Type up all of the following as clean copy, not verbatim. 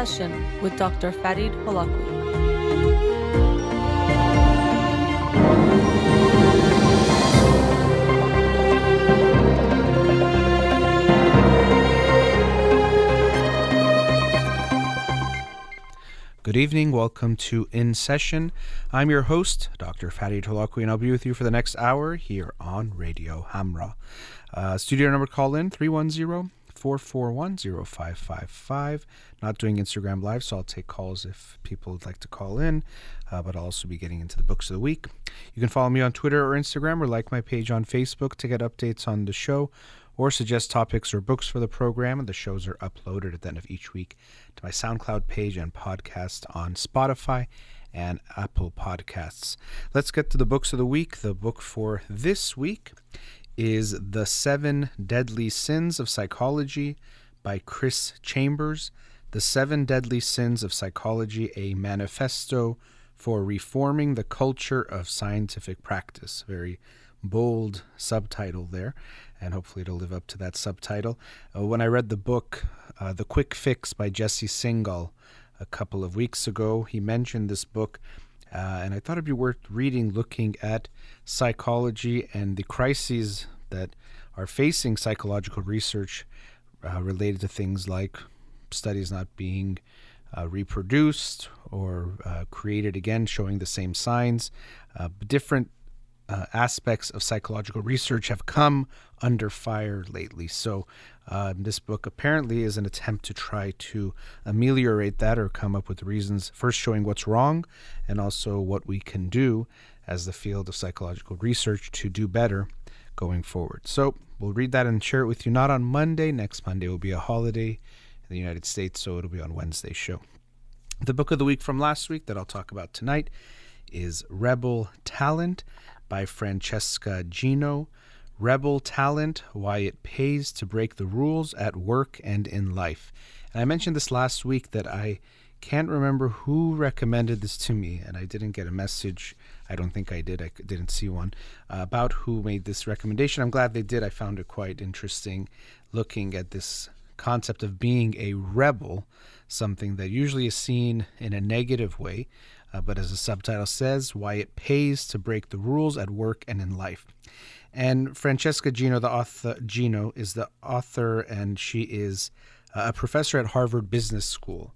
Session with Dr. Farid Holakouee. Good evening. Welcome to In Session. I'm your host, Dr. Farid Holakouee, and I'll be with you for the next hour here on Radio Hamra. Studio number call in 310-441-0555. Not doing Instagram Live, so I'll take calls if people would like to call in, but I'll also be getting into the books of the week. You can follow me on Twitter or Instagram or like my page on Facebook to get updates on the show or suggest topics or books for the program. And the shows are uploaded at the end of each week to my SoundCloud page and podcast on Spotify and Apple Podcasts. Let's get to the books of the week. The book for this week is The 7 Deadly Sins of Psychology by Chris Chambers. The 7 Deadly Sins of Psychology, a manifesto for reforming the culture of scientific practice. Very bold subtitle there, and hopefully it'll live up to that subtitle. When I read the book, The Quick Fix by Jesse Singal, a couple of weeks ago, he mentioned this book, and I thought it'd be worth reading, looking at psychology and the crises that are facing psychological research related to things like studies not being reproduced or created again, showing the same signs. Different aspects of psychological research have come under fire lately. So this book apparently is an attempt to try to ameliorate that or come up with reasons, first showing what's wrong and also what we can do as the field of psychological research to do better going forward. So we'll read that and share it with you, not on Monday. Next Monday will be a holiday in the United States, so it'll be on Wednesday's show. The book of the week from last week that I'll talk about tonight is Rebel Talent by Francesca Gino. Rebel Talent, Why It Pays to Break the Rules at Work and in Life. And I mentioned this last week that I can't remember who recommended this to me, and I didn't get a message. I don't think I did. I didn't see one about who made this recommendation. I'm glad they did. I found it quite interesting looking at this concept of being a rebel, something that usually is seen in a negative way. But as the subtitle says, why it pays to break the rules at work and in life. And Francesca Gino, Gino is the author, and she is a professor at Harvard Business School.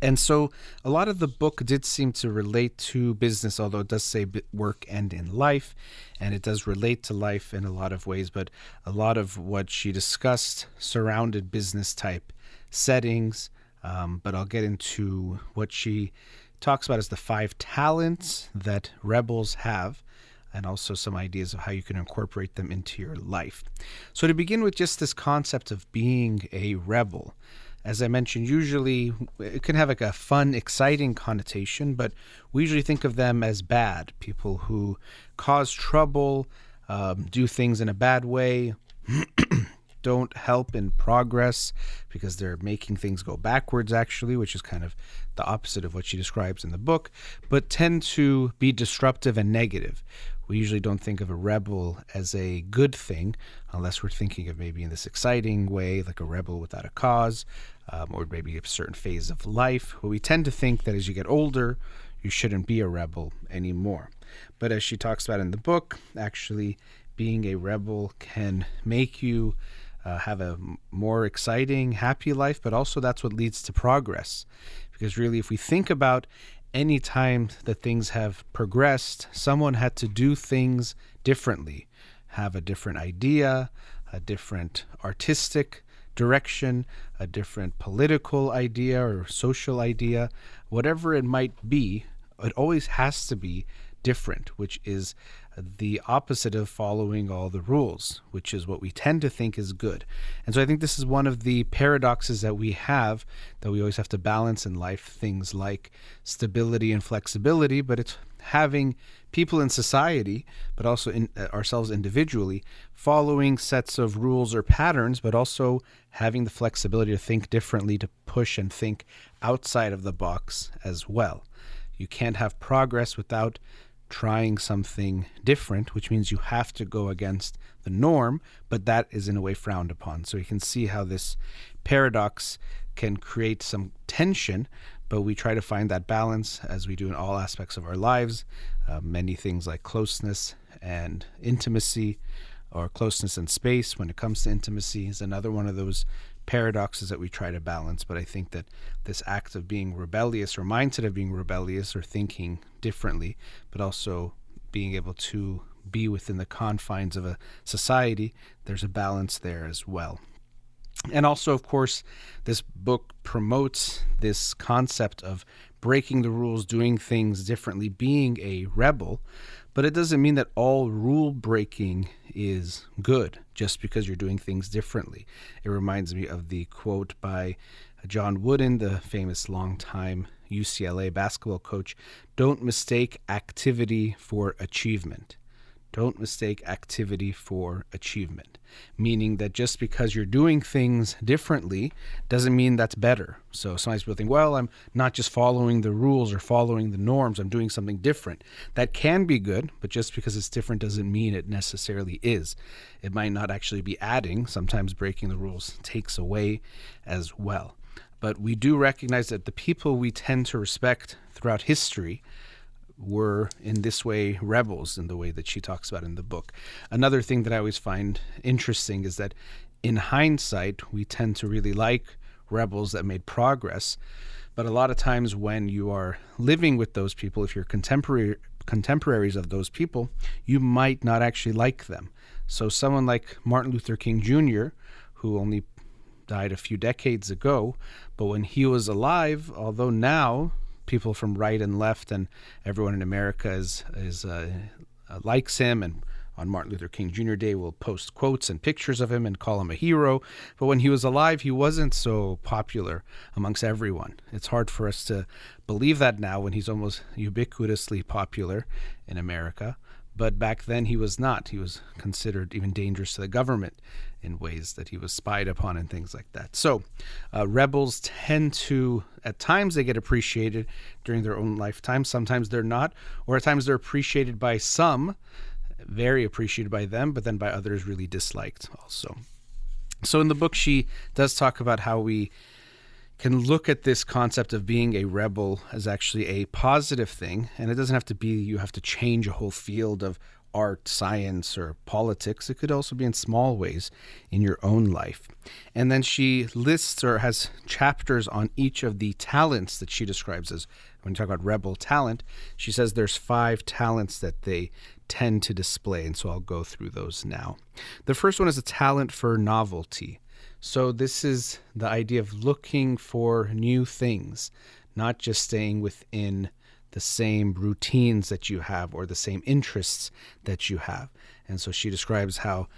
And so a lot of the book did seem to relate to business, although it does say work and in life, and it does relate to life in a lot of ways, but a lot of what she discussed surrounded business type settings. But I'll get into what she talks about as the 5 talents that rebels have, and also some ideas of how you can incorporate them into your life. So to begin with, just this concept of being a rebel. As I mentioned, usually it can have like a fun, exciting connotation, but we usually think of them as bad. People who cause trouble, do things in a bad way, don't help in progress because they're making things go backwards, actually, which is kind of the opposite of what she describes in the book, but tend to be disruptive and negative. We usually don't think of a rebel as a good thing unless we're thinking of maybe in this exciting way, like a rebel without a cause, or maybe a certain phase of life. But we tend to think that as you get older, you shouldn't be a rebel anymore. But as she talks about in the book, actually being a rebel can make you have a more exciting, happy life, but also that's what leads to progress. Because really, if we think about any time that things have progressed, someone had to do things differently, have a different idea, a different artistic direction, a different political idea or social idea, whatever it might be, it always has to be different, which is the opposite of following all the rules, which is what we tend to think is good. And so I think this is one of the paradoxes that we have, that we always have to balance in life, things like stability and flexibility, but it's having people in society, but also in ourselves individually, following sets of rules or patterns, but also having the flexibility to think differently, to push and think outside of the box as well. You can't have progress without trying something different, which means you have to go against the norm, but that is in a way frowned upon. So you can see how this paradox can create some tension, but we try to find that balance as we do in all aspects of our lives. Many things like closeness and intimacy, or closeness and space when it comes to intimacy, is another one of those paradoxes that we try to balance. But I think that this act of being rebellious, or mindset of being rebellious, or thinking differently, but also being able to be within the confines of a society, there's a balance there as well. And also, of course, this book promotes this concept of breaking the rules, doing things differently, being a rebel. But it doesn't mean that all rule breaking is good just because you're doing things differently. It reminds me of the quote by John Wooden, the famous longtime UCLA basketball coach: "Don't mistake activity for achievement." Don't mistake activity for achievement, meaning that just because you're doing things differently doesn't mean that's better. So sometimes people think, well, I'm not just following the rules or following the norms, I'm doing something different. That can be good, but just because it's different doesn't mean it necessarily is. It might not actually be adding. Sometimes breaking the rules takes away as well. But we do recognize that the people we tend to respect throughout history were in this way rebels, in the way that she talks about in the book. Another thing that I always find interesting is that in hindsight, we tend to really like rebels that made progress. But a lot of times when you are living with those people, if you're contemporaries of those people, you might not actually like them. So someone like Martin Luther King Jr., who only died a few decades ago, but when he was alive, although now people from right and left and everyone in America likes him, and on Martin Luther King Jr. Day will post quotes and pictures of him and call him a hero. But when he was alive, he wasn't so popular amongst everyone. It's hard for us to believe that now when he's almost ubiquitously popular in America. But back then he was not. He was considered even dangerous to the government in ways that he was spied upon and things like that. So rebels tend to, at times they get appreciated during their own lifetime. Sometimes they're not, or at times they're appreciated by some, very appreciated by them, but then by others really disliked also. So in the book, she does talk about how we can look at this concept of being a rebel as actually a positive thing. And it doesn't have to be you have to change a whole field of art, science, or politics. It could also be in small ways in your own life. And then she lists or has chapters on each of the talents that she describes as, when you talk about rebel talent, she says there's 5 talents that they tend to display. And so I'll go through those now. The first one is a talent for novelty. So this is the idea of looking for new things, not just staying within the same routines that you have or the same interests that you have. And so she describes how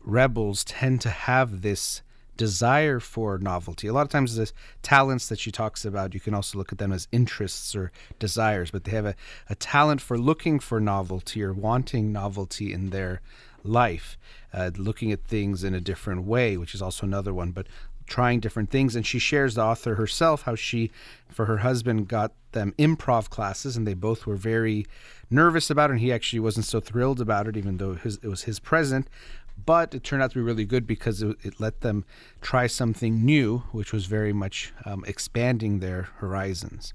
rebels tend to have this desire for novelty. A lot of times the talents that she talks about, you can also look at them as interests or desires, but they have a talent for looking for novelty or wanting novelty in their life, looking at things in a different way, which is also another one, but trying different things. And she shares, the author herself, how she, for her husband, got them improv classes, and they both were very nervous about it, and he actually wasn't so thrilled about it, even though it was his present. But it turned out to be really good because it let them try something new, which was very much expanding their horizons.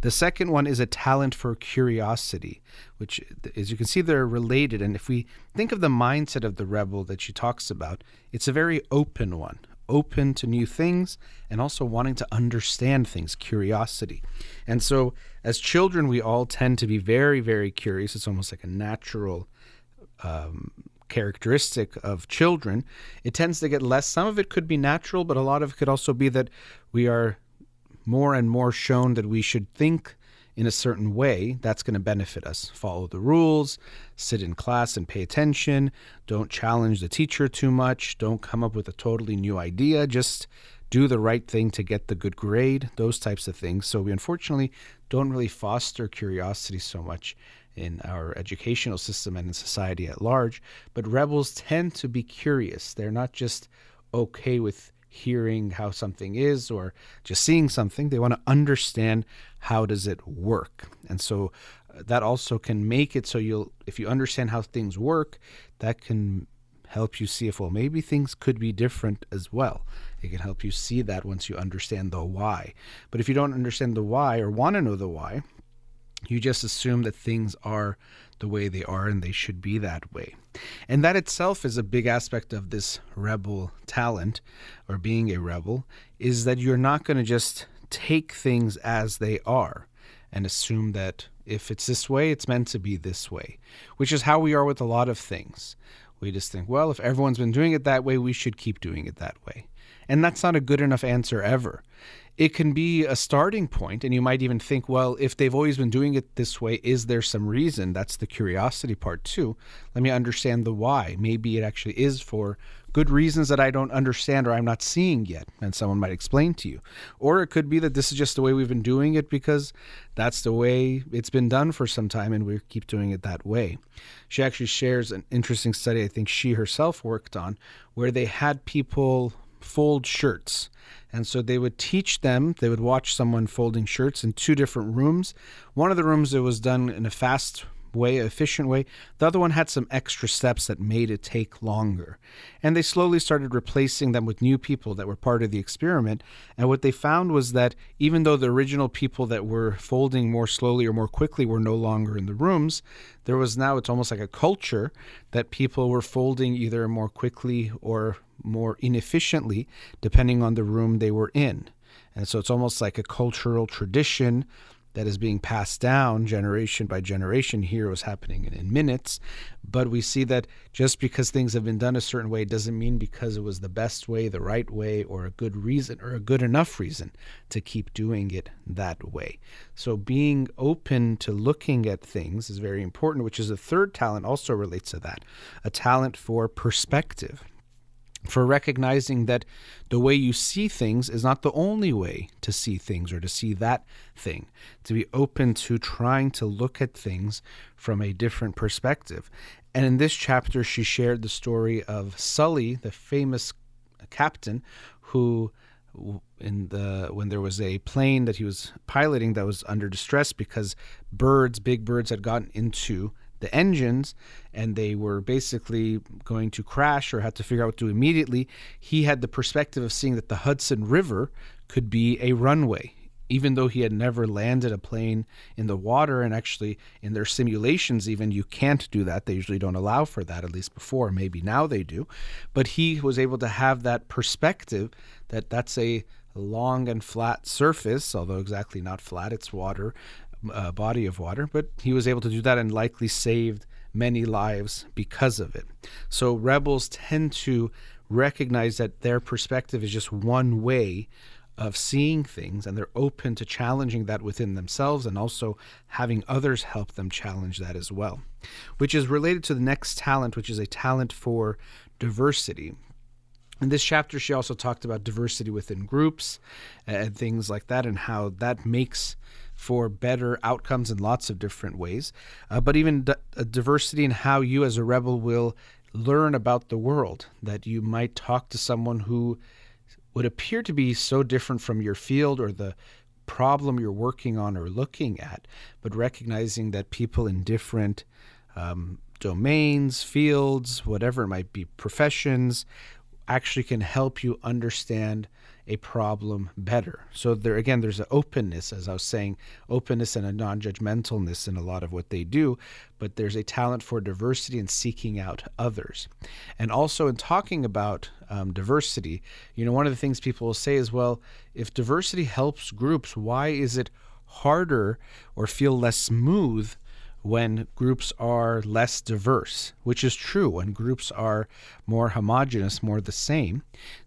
The second one is a talent for curiosity, which, as you can see, they're related. And if we think of the mindset of the rebel that she talks about, it's a very open one, open to new things and also wanting to understand things, curiosity. And so as children, we all tend to be very, very curious. It's almost like a natural characteristic of children. It tends to get less. Some of it could be natural, but a lot of it could also be that we are more and more shown that we should think in a certain way. That's going to benefit us. Follow the rules, sit in class and pay attention, don't challenge the teacher too much, don't come up with a totally new idea, just do the right thing to get the good grade, those types of things. So we unfortunately don't really foster curiosity so much in our educational system and in society at large. But rebels tend to be curious. They're not just okay with hearing how something is or just seeing something. They want to understand how does it work. And so that also can make it so if you understand how things work, that can help you see if, well, maybe things could be different as well. It can help you see that once you understand the why. But if you don't understand the why or want to know the why, you just assume that things are the way they are and they should be that way. And that itself is a big aspect of this rebel talent, or being a rebel, is that you're not going to just take things as they are and assume that if it's this way, it's meant to be this way, which is how we are with a lot of things. We just think, well, if everyone's been doing it that way, we should keep doing it that way. And that's not a good enough answer ever. It can be a starting point, and you might even think, well, if they've always been doing it this way, is there some reason? That's the curiosity part too. Let me understand the why. Maybe it actually is for good reasons that I don't understand or I'm not seeing yet, and someone might explain to you. Or it could be that this is just the way we've been doing it because that's the way it's been done for some time and we keep doing it that way. She actually shares an interesting study I think she herself worked on, where they had people fold shirts. And so they would teach them, they would watch someone folding shirts in two different rooms. One of the rooms, it was done in a fast way, efficient way. The other one had some extra steps that made it take longer. And they slowly started replacing them with new people that were part of the experiment. And what they found was that even though the original people that were folding more slowly or more quickly were no longer in the rooms, there was now, it's almost like a culture that people were folding either more quickly or more inefficiently, depending on the room they were in. And so it's almost like a cultural tradition that is being passed down generation by generation. Here it was happening in minutes, but we see that just because things have been done a certain way doesn't mean because it was the best way, the right way, or a good reason or a good enough reason to keep doing it that way. So being open to looking at things is very important, which is a third talent also relates to that, a talent for perspective. For recognizing that the way you see things is not the only way to see things or to see that thing. To be open to trying to look at things from a different perspective. And in this chapter, she shared the story of Sully, the famous captain, who when there was a plane that he was piloting that was under distress because big birds had gotten into the engines and they were basically going to crash or had to figure out what to do immediately, he had the perspective of seeing that the Hudson River could be a runway, even though he had never landed a plane in the water. And actually in their simulations even, you can't do that. They usually don't allow for that, at least before. Maybe now they do. But he was able to have that perspective that that's a long and flat surface, although exactly not flat, it's water, body of water, but he was able to do that and likely saved many lives because of it. So rebels tend to recognize that their perspective is just one way of seeing things, and they're open to challenging that within themselves and also having others help them challenge that as well, which is related to the next talent, which is a talent for diversity. In this chapter, she also talked about diversity within groups and things like that, and how that makes for better outcomes in lots of different ways. But even diversity in how you as a rebel will learn about the world, that you might talk to someone who would appear to be so different from your field or the problem you're working on or looking at, but recognizing that people in different domains, fields, whatever it might be, professions, actually can help you understand a problem better. So there again, there's an openness, as I was saying, openness and a non-judgmentalness in a lot of what they do, but there's a talent for diversity and seeking out others. And also in talking about diversity, one of the things people will say is, well, if diversity helps groups, why is it harder or feel less smooth when groups are less diverse? Which is true. When groups are more homogeneous, more the same,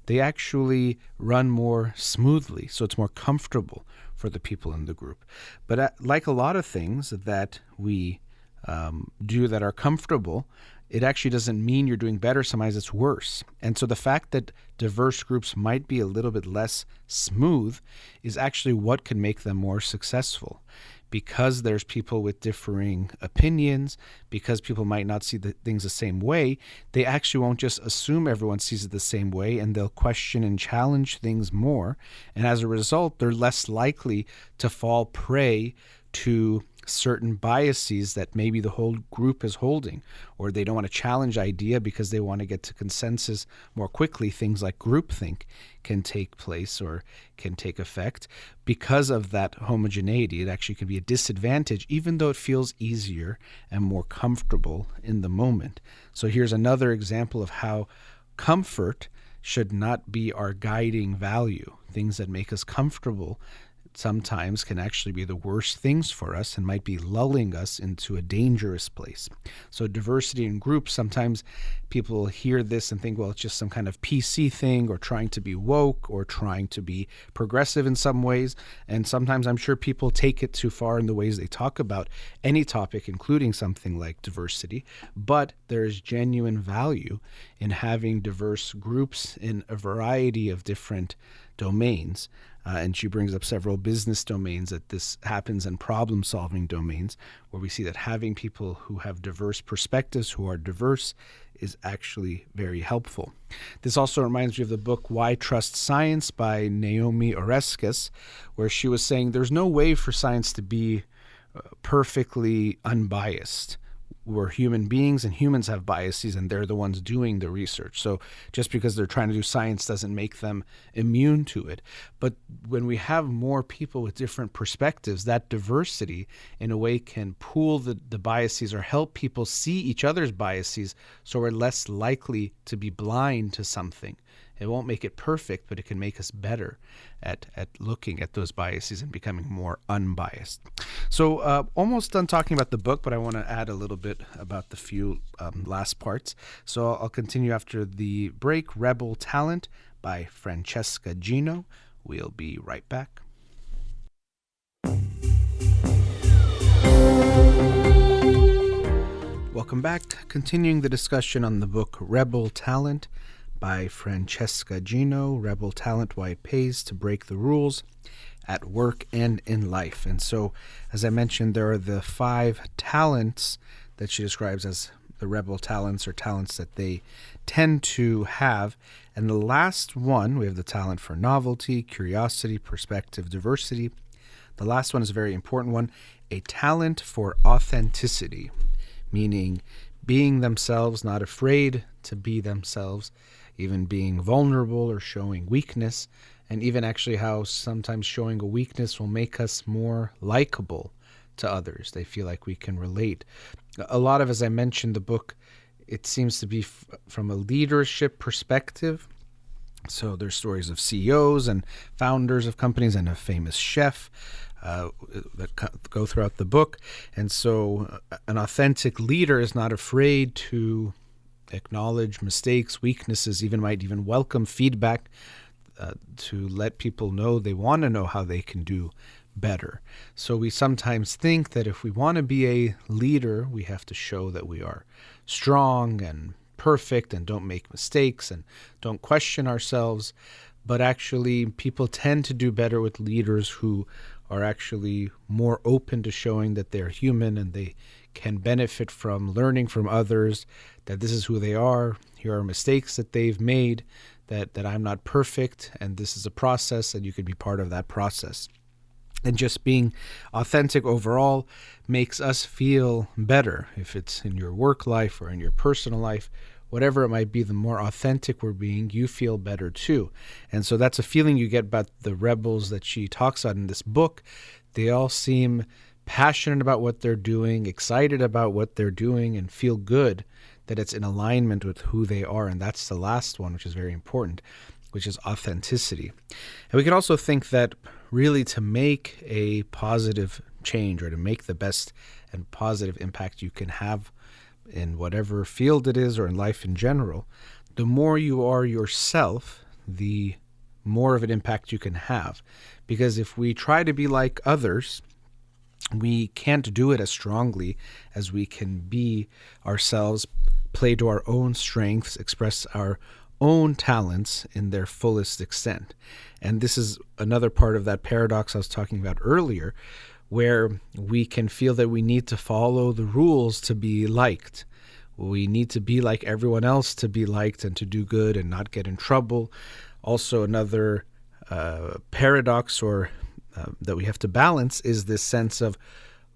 they actually run more smoothly. So it's more comfortable for the people in the group. But like a lot of things that we do that are comfortable, it actually doesn't mean you're doing better. Sometimes it's worse. And so the fact that diverse groups might be a little bit less smooth is actually what can make them more successful. because there's people with differing opinions, because people might not see the things the same way, they actually won't just assume everyone sees it the same way, and they'll question and challenge things more. And as a result, they're less likely to fall prey to certain biases that maybe the whole group is holding, or they don't want to challenge idea because they want to get to consensus more quickly. Things like groupthink can take place or can take effect because of that homogeneity. It actually can be a disadvantage, even though it feels easier and more comfortable in the moment. So here's another example of how comfort should not be our guiding value. Things that make us comfortable sometimes can actually be the worst things for us and might be lulling us into a dangerous place. So diversity in groups, sometimes people hear this and think, well, it's just some kind of PC thing, or trying to be woke, or trying to be progressive in some ways. And sometimes I'm sure people take it too far in the ways they talk about any topic, including something like diversity. But there is genuine value in having diverse groups in a variety of different domains. And she brings up several business domains that this happens, and problem-solving domains, where we see that having people who have diverse perspectives, who are diverse, is actually very helpful. This also reminds me of the book Why Trust Science by Naomi Oreskes, where she was saying there's no way for science to be perfectly unbiased. We're human beings, and humans have biases, and they're the ones doing the research. So just because they're trying to do science doesn't make them immune to it. But when we have more people with different perspectives, that diversity in a way can pool the biases, or help people see each other's biases, so we're less likely to be blind to something. It won't make it perfect, but it can make us better at looking at those biases and becoming more unbiased. So almost done talking about the book, but I want to add a little bit about the few last parts. So I'll continue after the break. Rebel Talent by Francesca Gino. We'll be right back. Welcome back. Continuing the discussion on the book Rebel Talent by Francesca Gino, Rebel Talent, Why It Pays to Break the Rules at Work and in Life. And so, as I mentioned, there are the 5 talents that she describes as the rebel talents, or talents that they tend to have. And the last one, we have the talent for novelty, curiosity, perspective, diversity. The last one is a very important one, a talent for authenticity, meaning being themselves, not afraid to be themselves, even being vulnerable or showing weakness, and even actually how sometimes showing a weakness will make us more likable to others. They feel like we can relate. A lot of, as I mentioned, the book, it seems to be from a leadership perspective. So there's stories of CEOs and founders of companies, and a famous chef that go throughout the book. And so an authentic leader is not afraid to acknowledge mistakes, weaknesses, might even welcome feedback to let people know they want to know how they can do better. So we sometimes think that if we want to be a leader, we have to show that we are strong and perfect and don't make mistakes and don't question ourselves. But actually, people tend to do better with leaders who are actually more open to showing that they're human and they can benefit from learning from others, that this is who they are, here are mistakes that they've made, that I'm not perfect, and this is a process, and you can be part of that process. And just being authentic overall makes us feel better. If it's in your work life or in your personal life, whatever it might be, the more authentic we're being, you feel better too. And so that's a feeling you get about the rebels that she talks about in this book. They all seem passionate about what they're doing, excited about what they're doing, and feel good that it's in alignment with who they are. And that's the last one, which is very important, which is authenticity. And we can also think that really to make a positive change, or to make the best and positive impact you can have in whatever field it is or in life in general, the more you are yourself, the more of an impact you can have. Because if we try to be like others, we can't do it as strongly as we can be ourselves, play to our own strengths, express our own talents in their fullest extent. And this is another part of that paradox I was talking about earlier, where we can feel that we need to follow the rules to be liked. We need to be like everyone else to be liked and to do good and not get in trouble. Also, another paradox or that we have to balance is this sense of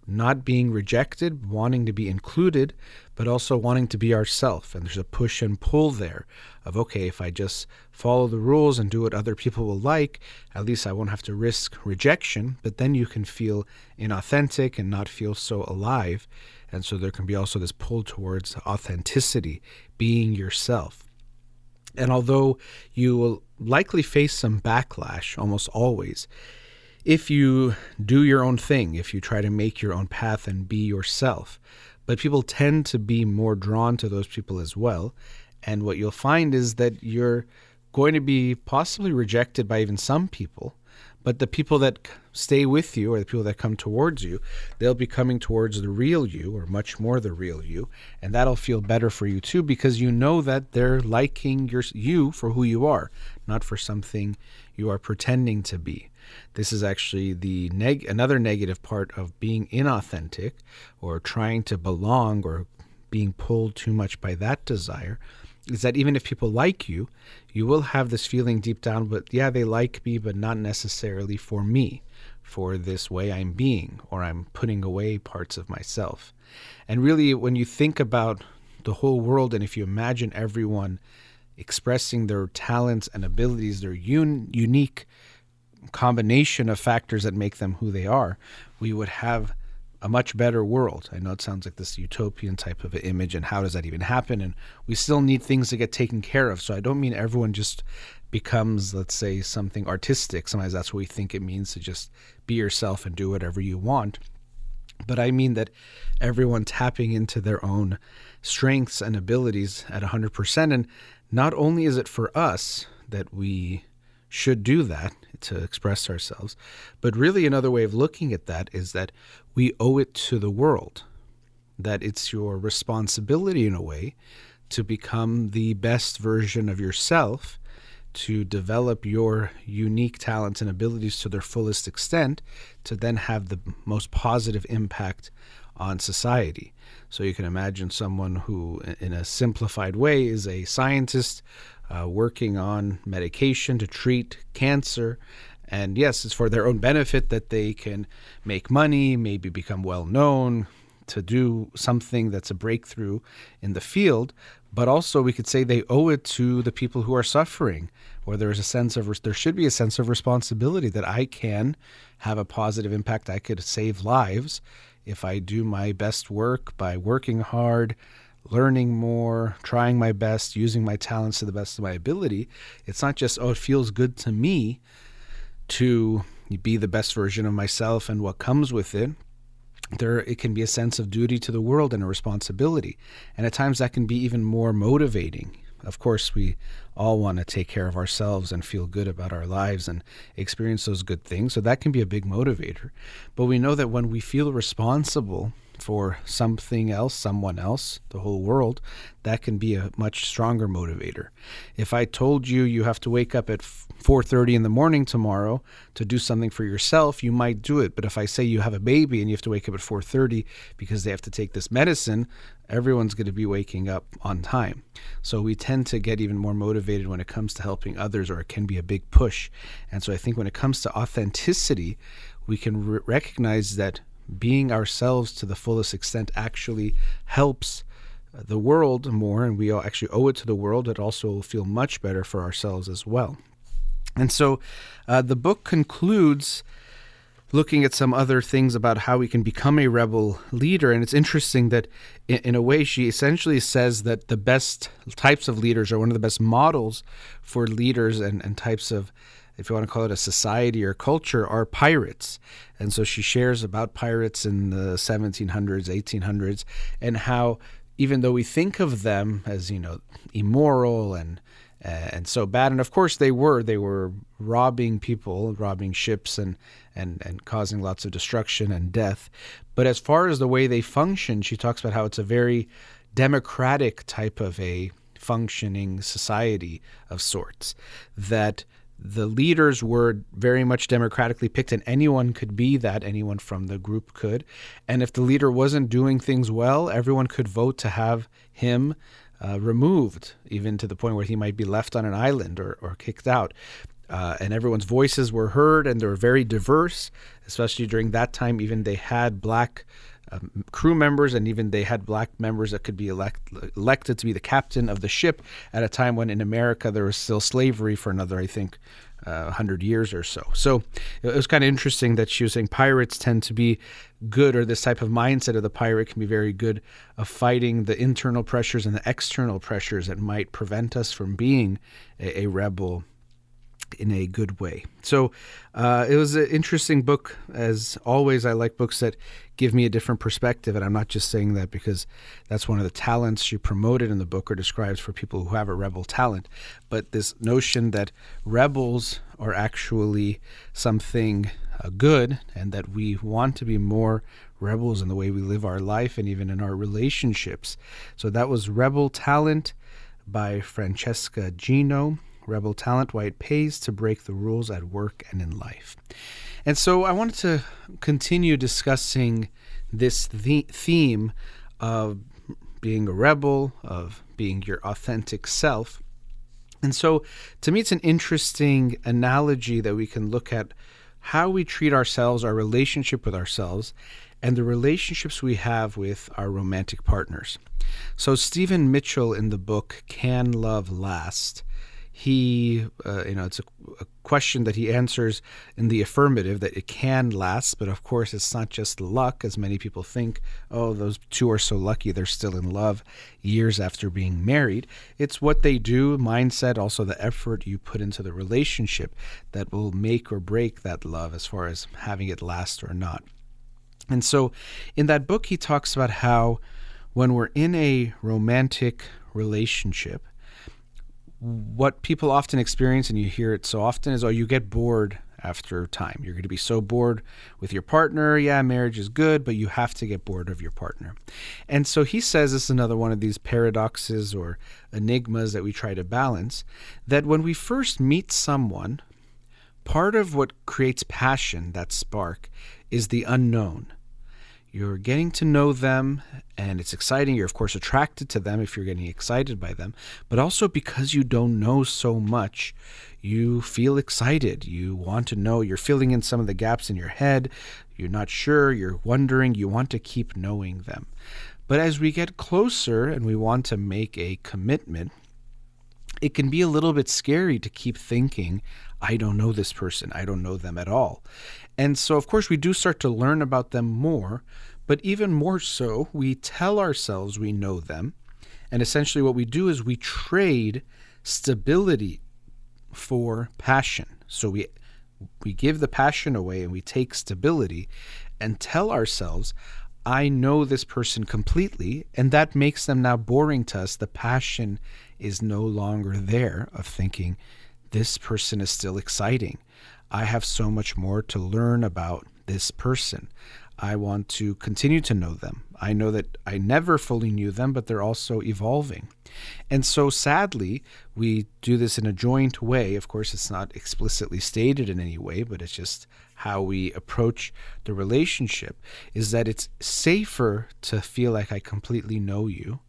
not being rejected, wanting to be included, but also wanting to be ourselves. And there's a push and pull there of, okay, if I just follow the rules and do what other people will like, at least I won't have to risk rejection. But then you can feel inauthentic and not feel so alive. And so there can be also this pull towards authenticity, being yourself. And although you will likely face some backlash almost always, if you do your own thing, if you try to make your own path and be yourself. But people tend to be more drawn to those people as well. And what you'll find is that you're going to be possibly rejected by even some people. But the people that stay with you, or the people that come towards you, they'll be coming towards the real you, or much more the real you. And that'll feel better for you too, because you know that they're liking you for who you are, not for something you are pretending to be. This is actually the another negative part of being inauthentic, or trying to belong, or being pulled too much by that desire, is that even if people like you, you will have this feeling deep down, but yeah, they like me, but not necessarily for me, for this way I'm being, or I'm putting away parts of myself. And really, when you think about the whole world, and if you imagine everyone expressing their talents and abilities, their unique combination of factors that make them who they are, we would have a much better world. I know it sounds like this utopian type of an image, and how does that even happen? And we still need things to get taken care of. So I don't mean everyone just becomes, let's say, something artistic. Sometimes that's what we think it means, to just be yourself and do whatever you want. But I mean that everyone tapping into their own strengths and abilities at 100%. And not only is it for us that we should do that, to express ourselves, but really another way of looking at that is that we owe it to the world, that it's your responsibility in a way to become the best version of yourself, to develop your unique talents and abilities to their fullest extent, to then have the most positive impact on society. So you can imagine someone who, in a simplified way, is a scientist working on medication to treat cancer. And yes, it's for their own benefit that they can make money, maybe become well known, to do something that's a breakthrough in the field. But also we could say they owe it to the people who are suffering, or there should be a sense of responsibility that I can have a positive impact. I could save lives if I do my best work by working hard, learning more, trying my best, using my talents to the best of my ability. It's not just, it feels good to me to be the best version of myself and what comes with it. It can be a sense of duty to the world and a responsibility. And at times that can be even more motivating. Of course, we all want to take care of ourselves and feel good about our lives and experience those good things. So that can be a big motivator. But we know that when we feel responsible for something else, someone else, the whole world, that can be a much stronger motivator. If I told you you have to wake up at 4:30 in the morning tomorrow to do something for yourself, you might do it. But if I say you have a baby and you have to wake up at 4:30 because they have to take this medicine, everyone's going to be waking up on time. So we tend to get even more motivated when it comes to helping others, or it can be a big push. And so I think when it comes to authenticity, we can recognize that being ourselves to the fullest extent actually helps the world more, and we actually owe it to the world. It also will feel much better for ourselves as well. And so the book concludes looking at some other things about how we can become a rebel leader. And it's interesting that in a way she essentially says that the best types of leaders, or one of the best models for leaders and types of, if you want to call it a society or culture, are pirates. And so she shares about pirates in the 1700s, 1800s, and how even though we think of them as, immoral and so bad, and of course they were robbing people, robbing ships and causing lots of destruction and death. But as far as the way they function, she talks about how it's a very democratic type of a functioning society of sorts, that the leaders were very much democratically picked, and anyone could be that. Anyone from the group could. And if the leader wasn't doing things well, everyone could vote to have him removed, even to the point where he might be left on an island or kicked out. And everyone's voices were heard, and they were very diverse, especially during that time. Even they had black crew members, and even they had black members that could be elected to be the captain of the ship at a time when in America there was still slavery for another, I think, 100 years or so. So it was kind of interesting that she was saying pirates tend to be good, or this type of mindset of the pirate can be very good of fighting the internal pressures and the external pressures that might prevent us from being a rebel in a good way. So it was an interesting book. As always, I like books that give me a different perspective, and I'm not just saying that because that's one of the talents she promoted in the book or describes for people who have a rebel talent, but this notion that rebels are actually something good, and that we want to be more rebels in the way we live our life and even in our relationships. So that was Rebel Talent by Francesca Gino. Rebel Talent, Why It Pays to Break the Rules at Work and in Life. And so I wanted to continue discussing this theme of being a rebel, of being your authentic self. And so to me, it's an interesting analogy that we can look at how we treat ourselves, our relationship with ourselves, and the relationships we have with our romantic partners. So Stephen Mitchell in the book, Can Love Last? He, it's a question that he answers in the affirmative, that it can last. But of course, it's not just luck, as many people think. Oh, those two are so lucky they're still in love years after being married. It's what they do, mindset, also the effort you put into the relationship that will make or break that love as far as having it last or not. And so in that book, he talks about how when we're in a romantic relationship, what people often experience, and you hear it so often, is, you get bored after time. You're going to be so bored with your partner. Yeah, marriage is good, but you have to get bored of your partner. And so he says, this is another one of these paradoxes or enigmas that we try to balance, that when we first meet someone, part of what creates passion, that spark, is the unknown. You're getting to know them, and it's exciting. You're, of course, attracted to them if you're getting excited by them. But also because you don't know so much, you feel excited. You want to know. You're filling in some of the gaps in your head. You're not sure. You're wondering. You want to keep knowing them. But as we get closer and we want to make a commitment, it can be a little bit scary to keep thinking, I don't know this person. I don't know them at all. And so, of course, we do start to learn about them more, but even more so, we tell ourselves we know them. And essentially what we do is we trade stability for passion. So we give the passion away and we take stability and tell ourselves, I know this person completely, and that makes them now boring to us. The passion is no longer there of thinking, this person is still exciting. I have so much more to learn about this person. I want to continue to know them. I know that I never fully knew them, but they're also evolving. And so sadly, we do this in a joint way. Of course, it's not explicitly stated in any way, but it's just how we approach the relationship, is that it's safer to feel like I completely know you.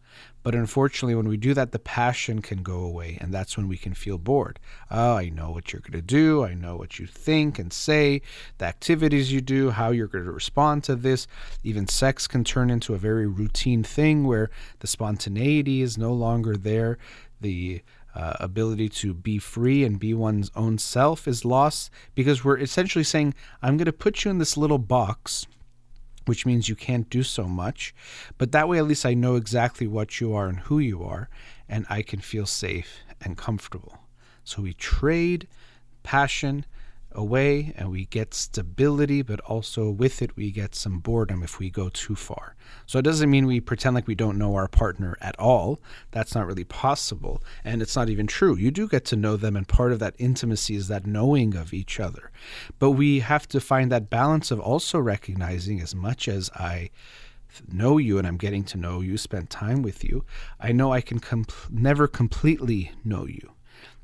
But unfortunately, when we do that, the passion can go away, and that's when we can feel bored. Oh, I know what you're going to do. I know what you think and say, the activities you do, how you're going to respond to this. Even sex can turn into a very routine thing where the spontaneity is no longer there. The ability to be free and be one's own self is lost, because we're essentially saying, I'm going to put you in this little box, which means you can't do so much. But that way, at least I know exactly what you are and who you are, and I can feel safe and comfortable. So we trade passion away and we get stability, but also with it, we get some boredom if we go too far. So it doesn't mean we pretend like we don't know our partner at all. That's not really possible. And it's not even true. You do get to know them, and part of that intimacy is that knowing of each other. But we have to find that balance of also recognizing, as much as I know you and I'm getting to know you, spend time with you, I know I can never completely know you.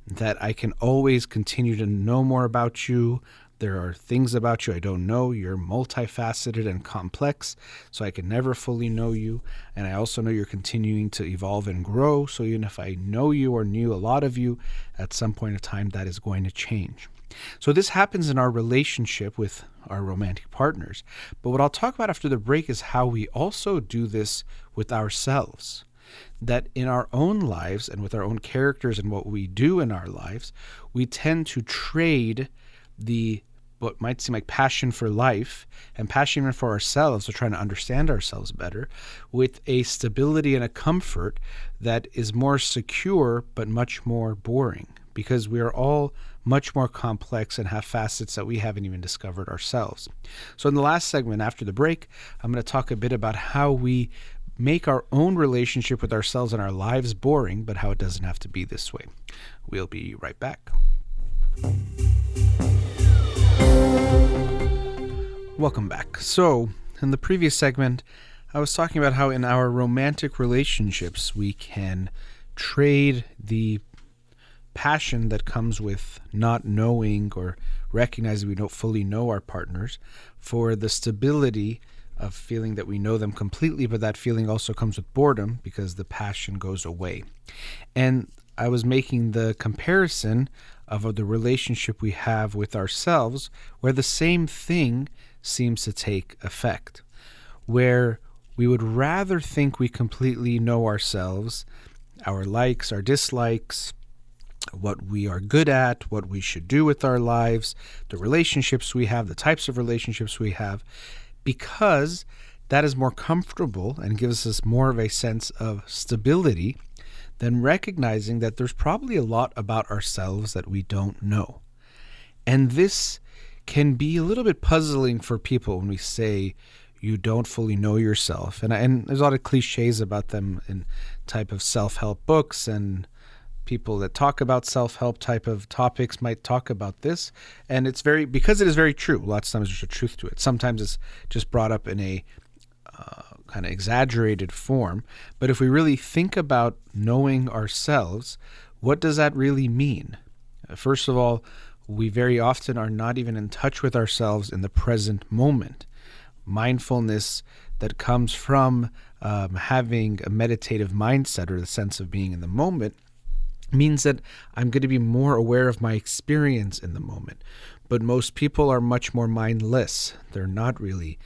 that I can always continue to know more about you. There are things about you I don't know. You're multifaceted and complex, so I can never fully know you. And I also know you're continuing to evolve and grow. So even if I know you or knew a lot of you, at some point in time, that is going to change. So this happens in our relationship with our romantic partners. But what I'll talk about after the break is how we also do this with ourselves. That in our own lives and with our own characters and what we do in our lives, we tend to trade what might seem like passion for life and passion even for ourselves, or trying to understand ourselves better, with a stability and a comfort that is more secure but much more boring, because we are all much more complex and have facets that we haven't even discovered ourselves. So in the last segment after the break, I'm going to talk a bit about how we make our own relationship with ourselves and our lives boring, but how it doesn't have to be this way. We'll be right back. Welcome back. So, in the previous segment, I was talking about how in our romantic relationships we can trade the passion that comes with not knowing or recognizing we don't fully know our partners for the stability of feeling that we know them completely, but that feeling also comes with boredom because the passion goes away. And I was making the comparison of the relationship we have with ourselves, where the same thing seems to take effect, where we would rather think we completely know ourselves, our likes, our dislikes, what we are good at, what we should do with our lives, the relationships we have, the types of relationships we have, because that is more comfortable and gives us more of a sense of stability than recognizing that there's probably a lot about ourselves that we don't know. And this can be a little bit puzzling for people when we say you don't fully know yourself. And there's a lot of cliches about them in type of self-help books, and people that talk about self-help type of topics might talk about this. And it's because it is very true. Lots of times there's a truth to it. Sometimes it's just brought up in a kind of exaggerated form. But if we really think about knowing ourselves, what does that really mean? First of all, we very often are not even in touch with ourselves in the present moment. Mindfulness that comes from having a meditative mindset, or the sense of being in the moment, means that I'm going to be more aware of my experience in the moment. But most people are much more mindless. They're not really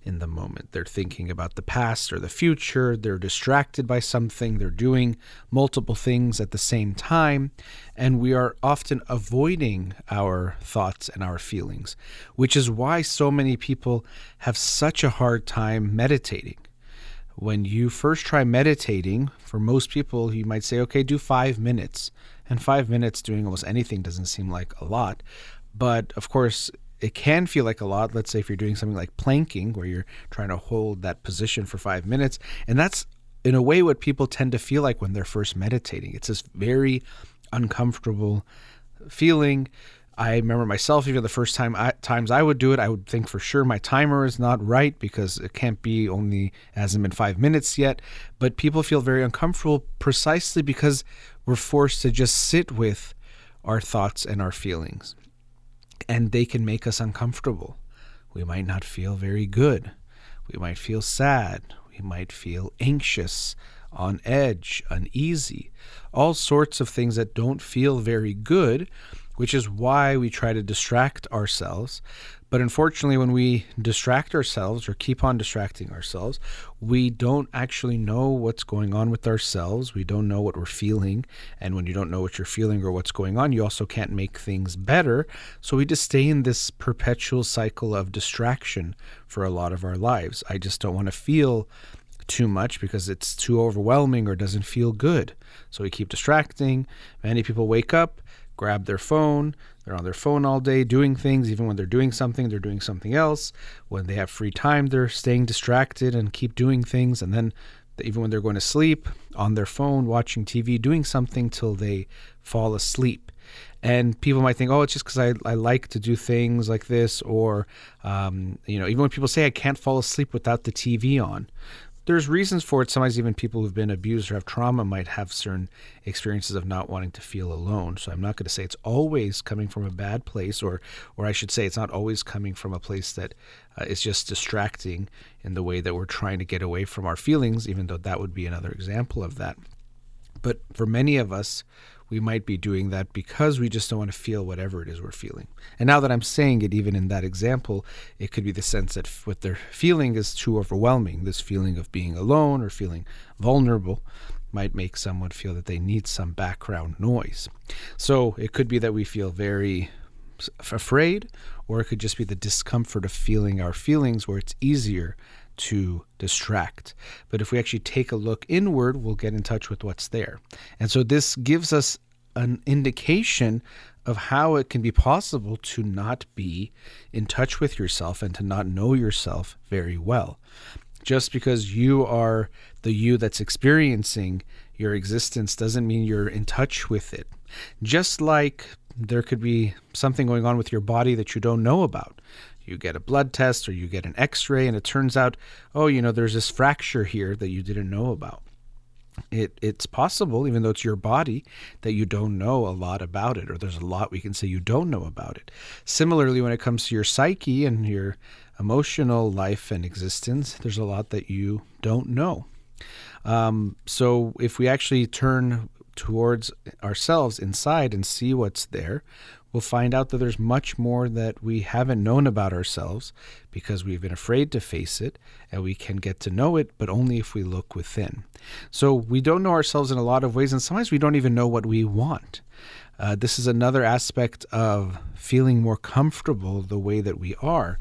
in the moment. They're thinking about the past or the future. They're distracted by something. They're doing multiple things at the same time. And we are often avoiding our thoughts and our feelings, which is why so many people have such a hard time meditating. When you first try meditating, for most people, you might say, okay, do 5 minutes. And 5 minutes doing almost anything doesn't seem like a lot. But of course, it can feel like a lot. Let's say if you're doing something like planking, where you're trying to hold that position for 5 minutes. And that's, in a way, what people tend to feel like when they're first meditating. It's this very uncomfortable feeling. I remember myself, even the first times I would do it, I would think for sure my timer is not right, because it can't be hasn't been 5 minutes yet. But people feel very uncomfortable precisely because we're forced to just sit with our thoughts and our feelings. And they can make us uncomfortable. We might not feel very good. We might feel sad. We might feel anxious, on edge, uneasy, all sorts of things that don't feel very good, which is why we try to distract ourselves. But unfortunately, when we distract ourselves or keep on distracting ourselves, we don't actually know what's going on with ourselves. We don't know what we're feeling. And when you don't know what you're feeling or what's going on, you also can't make things better. So we just stay in this perpetual cycle of distraction for a lot of our lives. I just don't want to feel too much because it's too overwhelming or doesn't feel good. So we keep distracting. Many people wake up, grab their phone. They're on their phone all day doing things. Even when they're doing something, they're doing something else. When they have free time, they're staying distracted and keep doing things. And then even when they're going to sleep, on their phone, watching TV, doing something till they fall asleep. And people might think, oh, it's just because I like to do things like this. Or, even when people say I can't fall asleep without the TV on. there's reasons for it. Sometimes even people who've been abused or have trauma might have certain experiences of not wanting to feel alone. So I'm not going to say it's always coming from a bad place, or I should say it's not always coming from a place that is just distracting in the way that we're trying to get away from our feelings, even though that would be another example of that. But for many of us, we might be doing that because we just don't want to feel whatever it is we're feeling. And now that I'm saying it, even in that example, it could be the sense that what they're feeling is too overwhelming. This feeling of being alone or feeling vulnerable might make someone feel that they need some background noise. So it could be that we feel very afraid, or it could just be the discomfort of feeling our feelings where it's easier to distract. But if we actually take a look inward, we'll get in touch with what's there. And so this gives us an indication of how it can be possible to not be in touch with yourself and to not know yourself very well. Just because you are the you that's experiencing your existence doesn't mean you're in touch with it. Just like there could be something going on with your body that you don't know about. You get a blood test or you get an x-ray and it turns out, there's this fracture here that you didn't know about. It's possible, even though it's your body, that you don't know a lot about it, or there's a lot we can say you don't know about it. Similarly, when it comes to your psyche and your emotional life and existence, there's a lot that you don't know. So if we actually turn towards ourselves inside and see what's there, we'll find out that there's much more that we haven't known about ourselves because we've been afraid to face it, and we can get to know it, but only if we look within. So we don't know ourselves in a lot of ways, and sometimes we don't even know what we want. This is another aspect of feeling more comfortable the way that we are.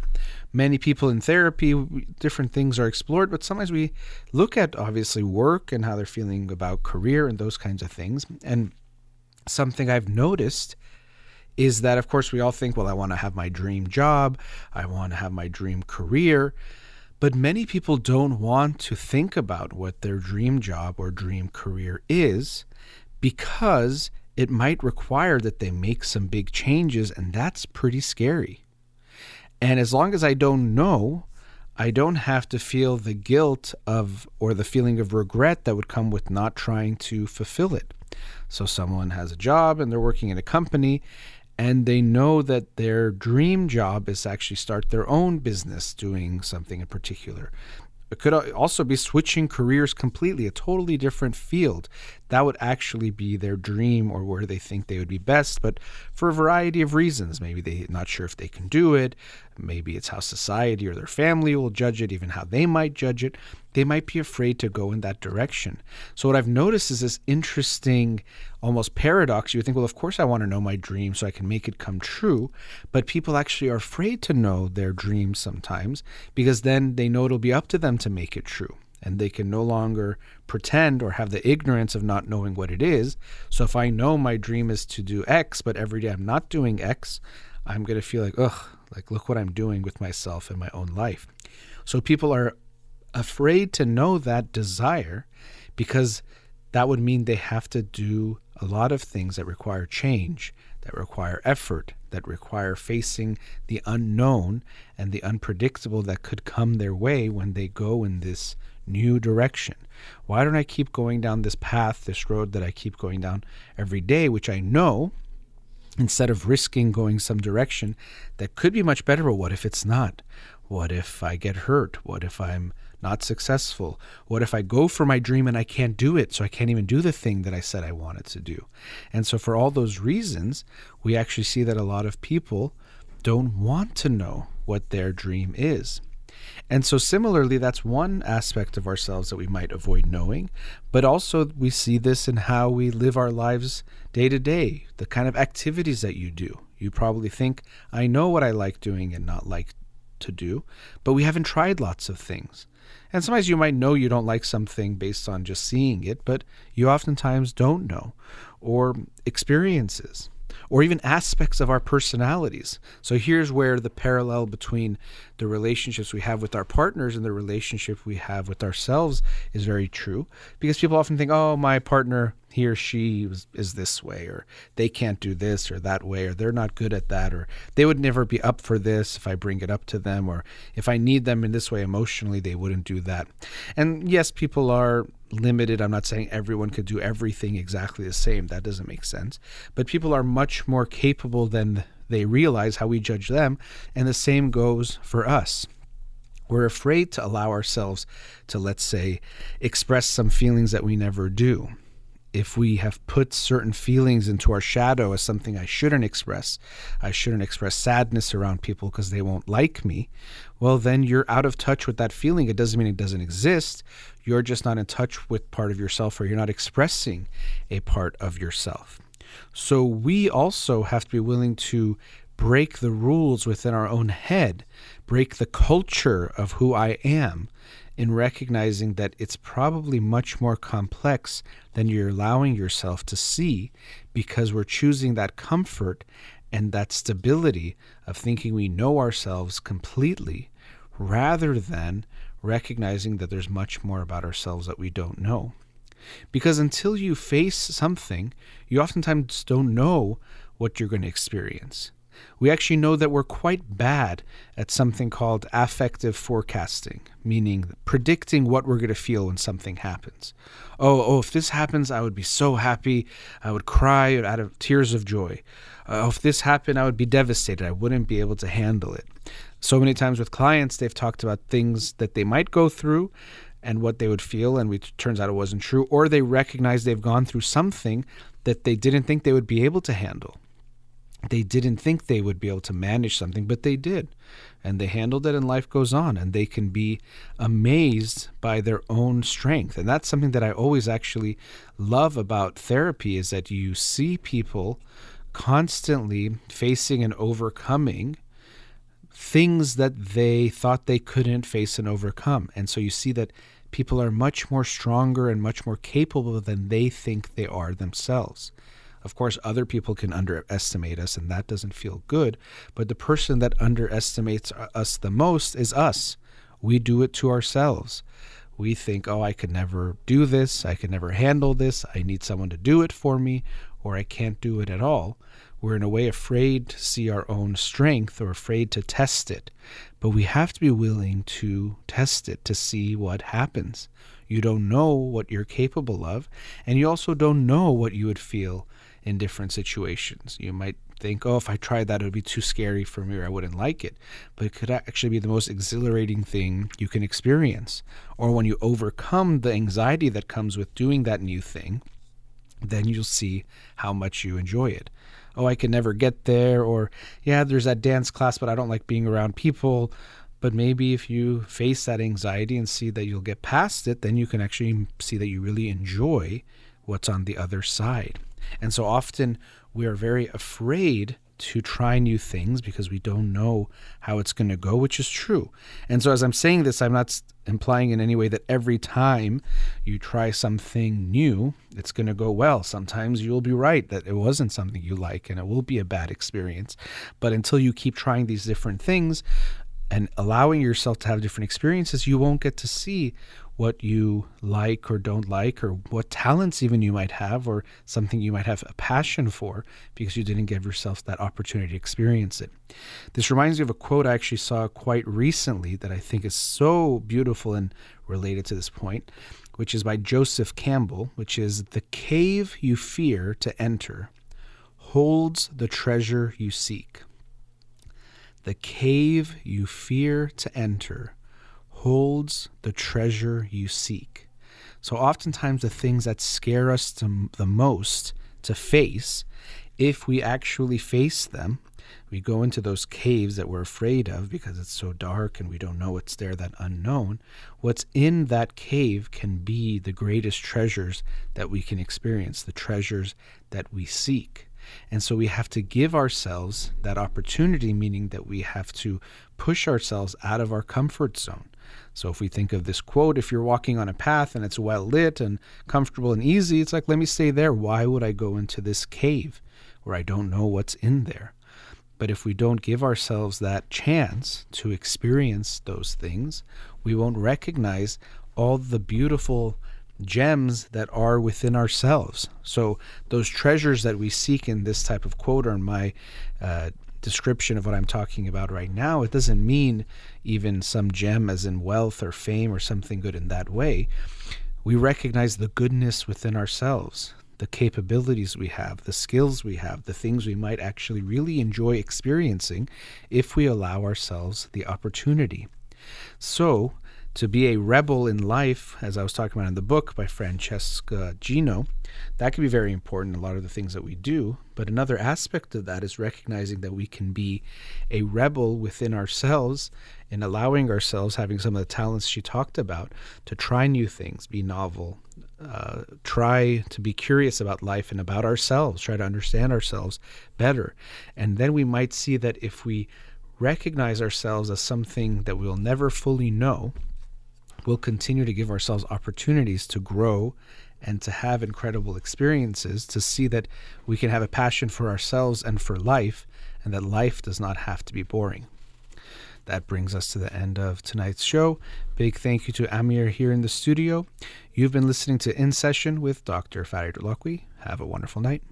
Many people in therapy, different things are explored, but sometimes we look at obviously work and how they're feeling about career and those kinds of things. And something I've noticed is that, of course, we all think, well, I want to have my dream job, I want to have my dream career, but many people don't want to think about what their dream job or dream career is because it might require that they make some big changes, and that's pretty scary. And as long as I don't know, I don't have to feel the guilt of or the feeling of regret that would come with not trying to fulfill it. So someone has a job and they're working in a company, and they know that their dream job is to actually start their own business doing something in particular. It could also be switching careers completely, a totally different field. That would actually be their dream or where they think they would be best, but for a variety of reasons. Maybe they're not sure if they can do it. Maybe it's how society or their family will judge it, even how they might judge it. They might be afraid to go in that direction. So what I've noticed is this interesting, almost paradox. You would think, well, of course I want to know my dream so I can make it come true. But people actually are afraid to know their dreams sometimes because then they know it'll be up to them to make it true. And they can no longer pretend or have the ignorance of not knowing what it is. So if I know my dream is to do X, but every day I'm not doing X, I'm going to feel like, look what I'm doing with myself in my own life. So people are afraid to know that desire because that would mean they have to do a lot of things that require change, that require effort, that require facing the unknown and the unpredictable that could come their way when they go in this new direction. Why don't I keep going down this path, this road that I keep going down every day, which I know, instead of risking going some direction that could be much better, but what if it's not? What if I get hurt? What if I'm not successful? What if I go for my dream and I can't do it, so I can't even do the thing that I said I wanted to do? And so for all those reasons, we actually see that a lot of people don't want to know what their dream is. And so similarly, that's one aspect of ourselves that we might avoid knowing, but also we see this in how we live our lives day to day, the kind of activities that you do. You probably think, I know what I like doing and not like to do, but we haven't tried lots of things. And sometimes you might know you don't like something based on just seeing it, but you oftentimes don't know, or experiences, or even aspects of our personalities. So here's where the parallel between the relationships we have with our partners and the relationship we have with ourselves is very true, because people often think, oh, my partner, he or she is this way, or they can't do this or that way, or they're not good at that, or they would never be up for this if I bring it up to them, or if I need them in this way emotionally, they wouldn't do that. And yes, people are limited. I'm not saying everyone could do everything exactly the same. That doesn't make sense. But people are much more capable than they realize how we judge them. And the same goes for us. We're afraid to allow ourselves to, let's say, express some feelings that we never do. If we have put certain feelings into our shadow as something I shouldn't express sadness around people because they won't like me, well, then you're out of touch with that feeling. It doesn't mean it doesn't exist. You're just not in touch with part of yourself, or you're not expressing a part of yourself. So we also have to be willing to break the rules within our own head, break the culture of who I am, in recognizing that it's probably much more complex than you're allowing yourself to see, because we're choosing that comfort and that stability of thinking we know ourselves completely, rather than recognizing that there's much more about ourselves that we don't know. Because until you face something, you oftentimes don't know what you're going to experience. We actually know that we're quite bad at something called affective forecasting, meaning predicting what we're going to feel when something happens. Oh, if this happens, I would be so happy. I would cry out of tears of joy. If this happened, I would be devastated. I wouldn't be able to handle it. So many times with clients, they've talked about things that they might go through and what they would feel, and it turns out it wasn't true. Or they recognize they've gone through something that they didn't think they would be able to handle. They didn't think they would be able to manage something, but they did. And they handled it, and life goes on, and they can be amazed by their own strength. And that's something that I always actually love about therapy, is that you see people constantly facing and overcoming things that they thought they couldn't face and overcome. And so you see that people are much more stronger and much more capable than they think they are themselves. Of course, other people can underestimate us, and that doesn't feel good. But the person that underestimates us the most is us. We do it to ourselves. We think, oh, I could never do this. I could never handle this. I need someone to do it for me, or I can't do it at all. We're in a way afraid to see our own strength, or afraid to test it. But we have to be willing to test it to see what happens. You don't know what you're capable of, and you also don't know what you would feel in different situations. You might think, oh, if I tried that, it would be too scary for me, or I wouldn't like it. But it could actually be the most exhilarating thing you can experience. Or when you overcome the anxiety that comes with doing that new thing, then you'll see how much you enjoy it. Oh, I can never get there, or yeah, there's that dance class, but I don't like being around people. But maybe if you face that anxiety and see that you'll get past it, then you can actually see that you really enjoy what's on the other side. And so often we are very afraid to try new things because we don't know how it's going to go, which is true. And so as I'm saying this, I'm not implying in any way that every time you try something new, it's going to go well. Sometimes you'll be right that it wasn't something you like, and it will be a bad experience. But until you keep trying these different things and allowing yourself to have different experiences, you won't get to see what you like or don't like, or what talents even you might have, or something you might have a passion for, because you didn't give yourself that opportunity to experience it. This reminds me of a quote I actually saw quite recently that I think is so beautiful and related to this point, which is by Joseph Campbell, which is, "The cave you fear to enter holds the treasure you seek." The cave you fear to enter holds the treasure you seek. So oftentimes the things that scare us the most to face, if we actually face them, we go into those caves that we're afraid of because it's so dark and we don't know what's there, that unknown. What's in that cave can be the greatest treasures that we can experience, the treasures that we seek. And so we have to give ourselves that opportunity, meaning that we have to push ourselves out of our comfort zone. So if we think of this quote, if you're walking on a path and it's well lit and comfortable and easy, it's like, let me stay there. Why would I go into this cave where I don't know what's in there? But if we don't give ourselves that chance to experience those things, we won't recognize all the beautiful gems that are within ourselves. So those treasures that we seek in this type of quote, or in my description of what I'm talking about right now, it doesn't mean even some gem as in wealth or fame or something good in that way. We recognize the goodness within ourselves, the capabilities we have, the skills we have, the things we might actually really enjoy experiencing if we allow ourselves the opportunity. So, to be a rebel in life, as I was talking about in the book by Francesca Gino, that can be very important in a lot of the things that we do. But another aspect of that is recognizing that we can be a rebel within ourselves and allowing ourselves, having some of the talents she talked about, to try new things, be novel, try to be curious about life and about ourselves, try to understand ourselves better. And then we might see that if we recognize ourselves as something that we'll never fully know, we'll continue to give ourselves opportunities to grow and to have incredible experiences, to see that we can have a passion for ourselves and for life, and that life does not have to be boring. That brings us to the end of tonight's show. Big thank you to Amir here in the studio. You've been listening to In Session with Dr. Farid Holakouee. Have a wonderful night.